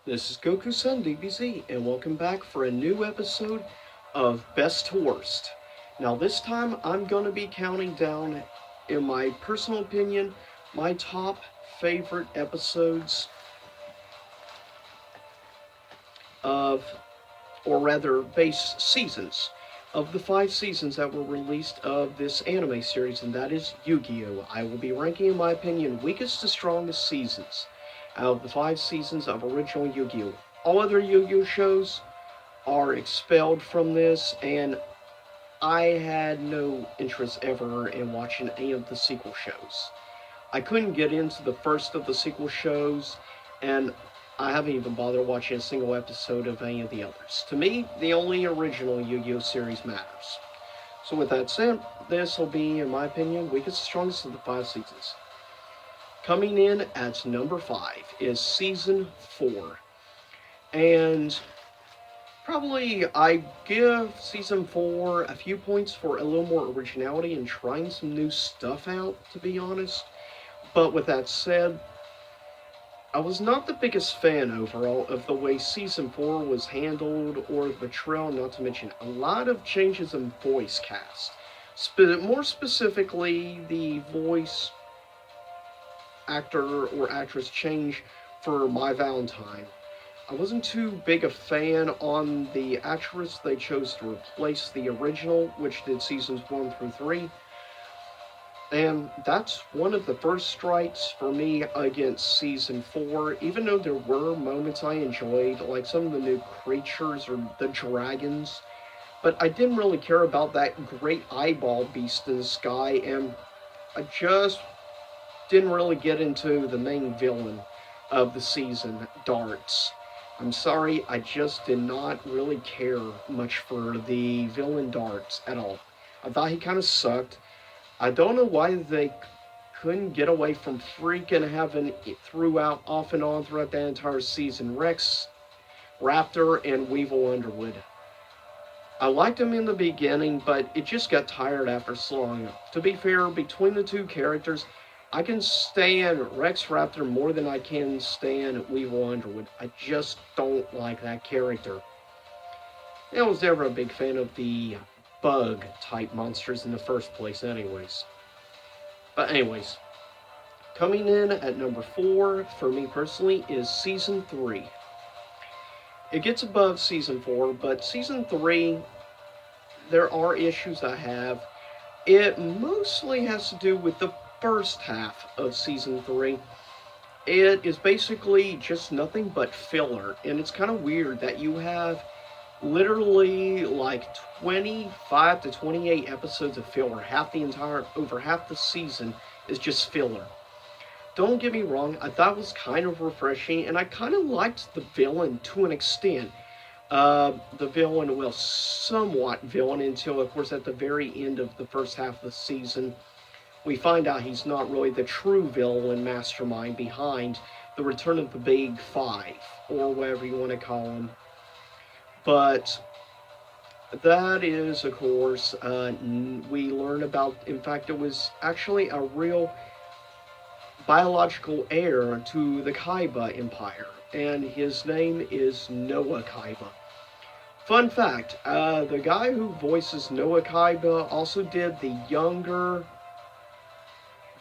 This is Goku-san DBZ, and welcome back for a new episode of Best to Worst. Now, this time I'm going to be counting down, in my personal opinion, my top favorite episodes of, or rather, base seasons of the 5 seasons that were released of this anime series, and that is Yu-Gi-Oh! I will be ranking, in my opinion, weakest to strongest seasons out of the 5 seasons of original Yu-Gi-Oh! All other Yu-Gi-Oh! Shows are expelled from this, and I had no interest ever in watching any of the sequel shows. I couldn't get into the first of the sequel shows, and I haven't even bothered watching a single episode of any of the others. To me, the only original Yu-Gi-Oh! Series matters. So with that said, this will be, in my opinion, weakest and strongest of the 5 seasons. Coming in at number 5 is Season 4. And probably I give Season 4 a few points for a little more originality and trying some new stuff out, to be honest. But with that said, I was not the biggest fan overall of the way Season 4 was handled or the portrayal, not to mention a lot of changes in voice cast. More specifically, the voice actor or actress change for My Valentine. I wasn't too big a fan on the actress they chose to replace the original, which did seasons 1 through 3. And that's one of the first strikes for me against Season 4, even though there were moments I enjoyed, like some of the new creatures or the dragons. But I didn't really care about that great eyeball beast in the sky, and I just didn't really get into the main villain of the season, Darts. I'm sorry, I just did not really care much for the villain Darts at all. I thought he kind of sucked. I don't know why they couldn't get away from freaking having it throughout, off and on throughout that entire season. Rex, Raptor, and Weevil Underwood. I liked him in the beginning, but it just got tired after so long. To be fair, between the two characters, I can stand Rex Raptor more than I can stand Weevil Underwood. I just don't like that character. I was never a big fan of the bug type monsters in the first place, anyways. But, anyways, coming in at number 4 for me personally is Season 3. It gets above Season 4, but Season 3, there are issues I have. It mostly has to do with the first half of Season 3. It is basically just nothing but filler, and it's kind of weird that you have literally like 25 to 28 episodes of filler. Over half the season is just filler. Don't get me wrong, I thought it was kind of refreshing, and I kind of liked the villain to an extent. The villain, well, somewhat villain, until, of course, at the very end of the first half of the season, we find out he's not really the true villain mastermind behind the Return of the Big Five, or whatever you want to call him. But that is, of course, we learn about, in fact, it was actually a real biological heir to the Kaiba Empire, and his name is Noah Kaiba. Fun fact, the guy who voices Noah Kaiba also did the younger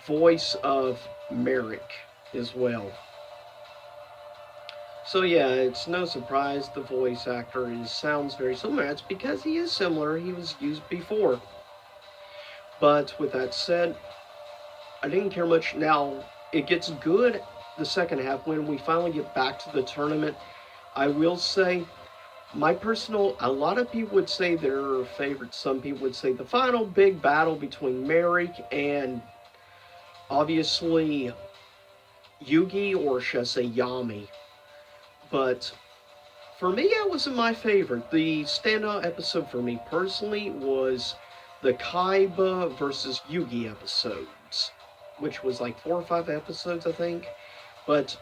voice of Merrick as well. So yeah, it's no surprise the voice actor sounds very similar. It's because he is similar. He was used before. But with that said, I didn't care much. Now, it gets good the second half when we finally get back to the tournament. I will say, a lot of people would say their favorite. Some people would say the final big battle between Merrick and obviously Yugi, or should I say Yami. But for me, it wasn't my favorite. The standout episode for me personally was the Kaiba versus Yugi episodes, which was like 4 or 5 episodes, I think. But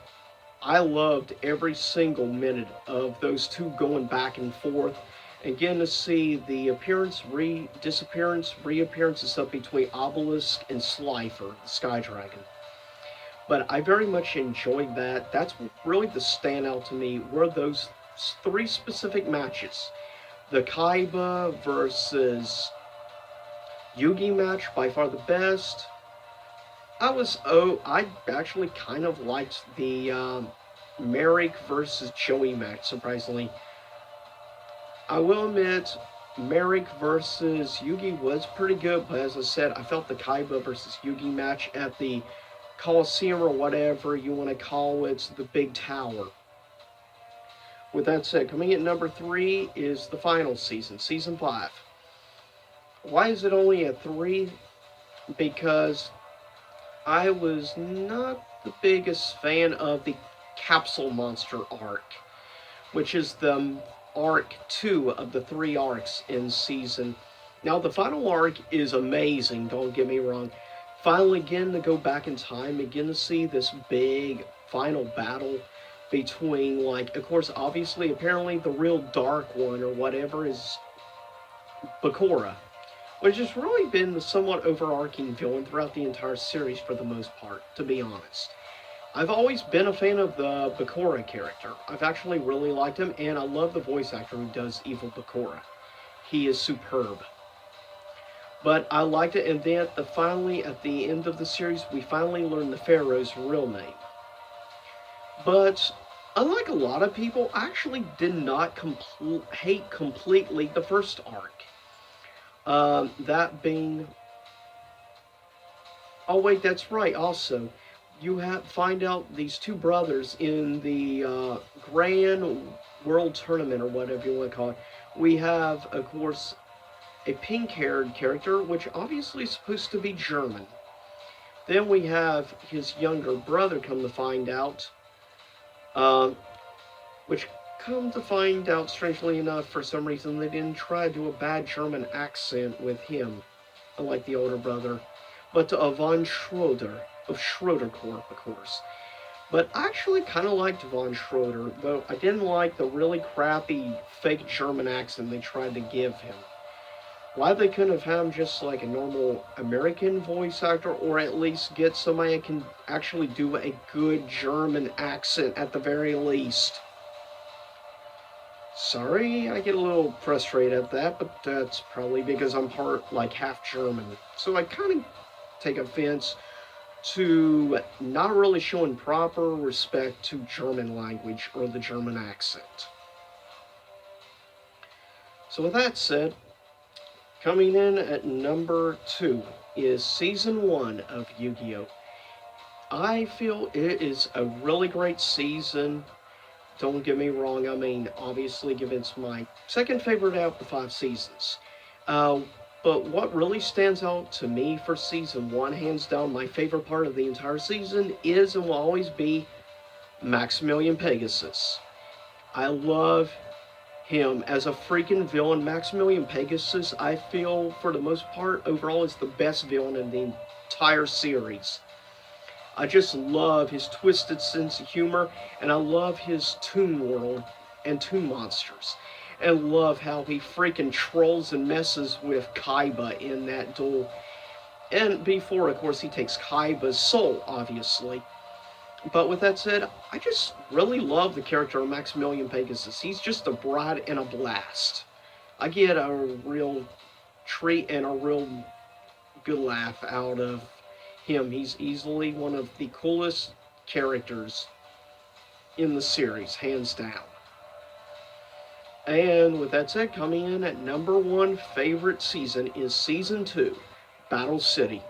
I loved every single minute of those two going back and forth, and getting to see the disappearance, reappearance and stuff between Obelisk and Slifer, the Sky Dragon. but I very much enjoyed that. That's really the standout to me were those three specific matches. The Kaiba versus Yugi match, by far the best. I actually kind of liked the Merrick versus Joey match, surprisingly. I will admit, Merrick versus Yugi was pretty good, but as I said, I felt the Kaiba versus Yugi match at the Coliseum or whatever you want to call it, the big tower. With that said, coming at number 3 is the final season, season 5. Why is it only at 3? Because I was not the biggest fan of the Capsule Monster arc, which is the arc 2 of the 3 arcs in season. Now, the final arc is amazing, don't get me wrong. Finally, again, to go back in time, again, to see this big final battle between, like, of course, obviously, apparently, the real Dark One or whatever is Bakura, which has really been the somewhat overarching villain throughout the entire series for the most part, to be honest. I've always been a fan of the Bakura character. I've actually really liked him, and I love the voice actor who does Evil Bakura. He is superb. But I liked it, and then finally, at the end of the series, we finally learned the Pharaoh's real name. But unlike a lot of people, I actually did not hate completely the first arc. That being... Oh wait, that's right, also. You find out these two brothers in the Grand World Tournament, or whatever you want to call it. We have, of course, a pink-haired character, which obviously is supposed to be German. Then we have his younger brother, come to find out, which come to find out, strangely enough, for some reason, they didn't try to do a bad German accent with him, unlike the older brother, but to Von Schroeder, of Schroeder Corp, of course. But I actually kind of liked Von Schroeder, though I didn't like the really crappy fake German accent they tried to give him. Why they couldn't have had him just like a normal American voice actor, or at least get somebody that can actually do a good German accent at the very least. Sorry, I get a little frustrated at that, but that's probably because I'm half German. So I kind of take offense to not really showing proper respect to German language or the German accent. So with that said, coming in at number 2 is Season 1 of Yu-Gi-Oh! I feel it is a really great season. Don't get me wrong, I mean, obviously, given it's my second favorite out of the 5 seasons. But what really stands out to me for Season 1, hands down, my favorite part of the entire season is and will always be Maximilian Pegasus. I love him as a freaking villain. Maximilian Pegasus, I feel, for the most part, overall is the best villain in the entire series. I just love his twisted sense of humor, and I love his Toon World and Toon Monsters. And love how he freaking trolls and messes with Kaiba in that duel. And before, of course, he takes Kaiba's soul, obviously. But with that said, I just really love the character of Maximilian Pegasus. He's just a brat and a blast. I get a real treat and a real good laugh out of him. He's easily one of the coolest characters in the series, hands down. And with that said, coming in at number 1 favorite season is Season 2, Battle City.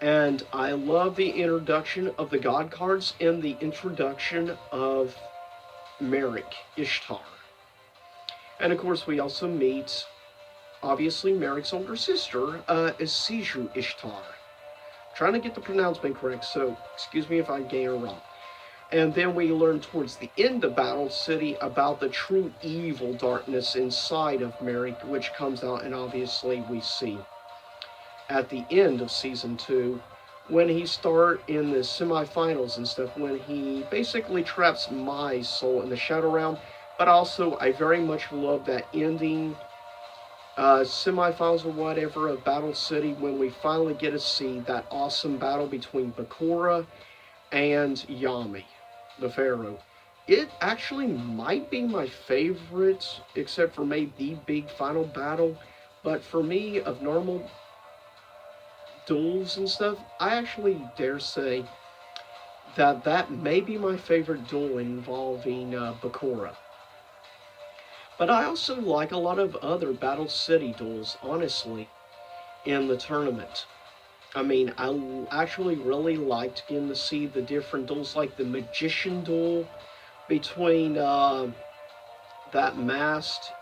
And I love the introduction of the God cards and the introduction of Merrick, Ishtar. And of course, we also meet, obviously, Merrick's older sister, is Siju Ishtar. I'm trying to get the pronouncement correct, so excuse me if I get it wrong. And then we learn towards the end of Battle City about the true evil darkness inside of Merrick, which comes out, and obviously we see at the end of Season 2, when he start in the semifinals and stuff, when he basically traps my soul in the Shadow Realm. But also, I very much love that ending semifinals or whatever of Battle City, when we finally get to see that awesome battle between Bakura and Yami, the Pharaoh. It actually might be my favorite, except for maybe the big final battle. But for me, of normal duels and stuff, I actually dare say that that may be my favorite duel involving Bakura. But I also like a lot of other Battle City duels, honestly, in the tournament. I mean, actually really liked getting to see the different duels, like the Magician duel between that masked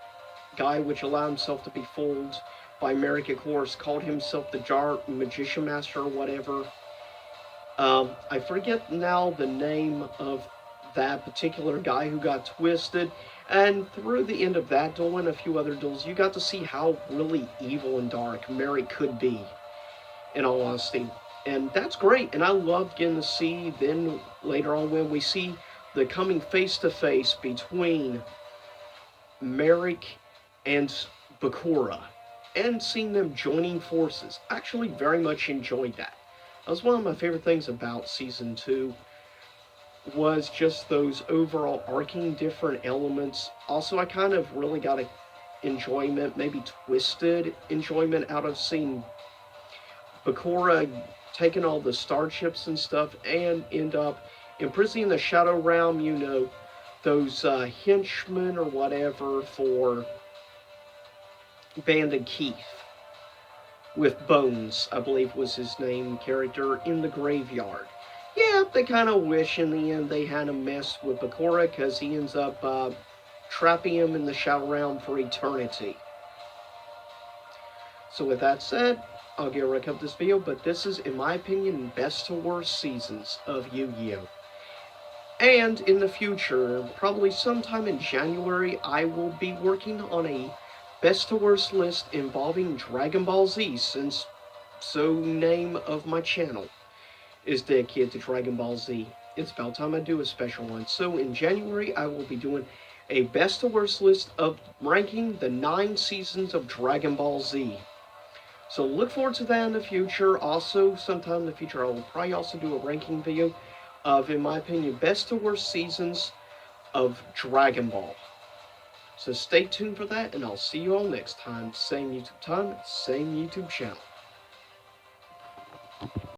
guy, which allowed himself to be fooled by Merrick, of course, called himself the Jar Magician Master or whatever. I forget now the name of that particular guy who got twisted. And through the end of that duel and a few other duels, you got to see how really evil and dark Merrick could be, in all honesty. And that's great. And I loved getting to see then later on when we see the coming face to face between Merrick and Bakura and seeing them joining forces. I actually very much enjoyed that. That was one of my favorite things about season 2 was just those overall arcing different elements. Also, I kind of really got a enjoyment, maybe twisted enjoyment out of seeing Bakura taking all the starships and stuff and end up imprisoning the Shadow Realm, you know, those henchmen or whatever for Bandit Keith with Bones, I believe was his name, character, in the graveyard. Yeah, they kind of wish in the end they hadn't messed with Bakura because he ends up trapping him in the Shadow Realm for eternity. So with that said, I'll get wrap up this video, but this is, in my opinion, best to worst seasons of Yu-Gi-Oh! And in the future, probably sometime in January, I will be working on a best to worst list involving Dragon Ball Z, since so name of my channel is dedicated to Dragon Ball Z. It's about time I do a special one. So in January, I will be doing a best to worst list of ranking the 9 seasons of Dragon Ball Z. So look forward to that in the future. Also, sometime in the future, I will probably also do a ranking video of, in my opinion, best to worst seasons of Dragon Ball. So stay tuned for that, and I'll see you all next time. Same YouTube time, same YouTube channel.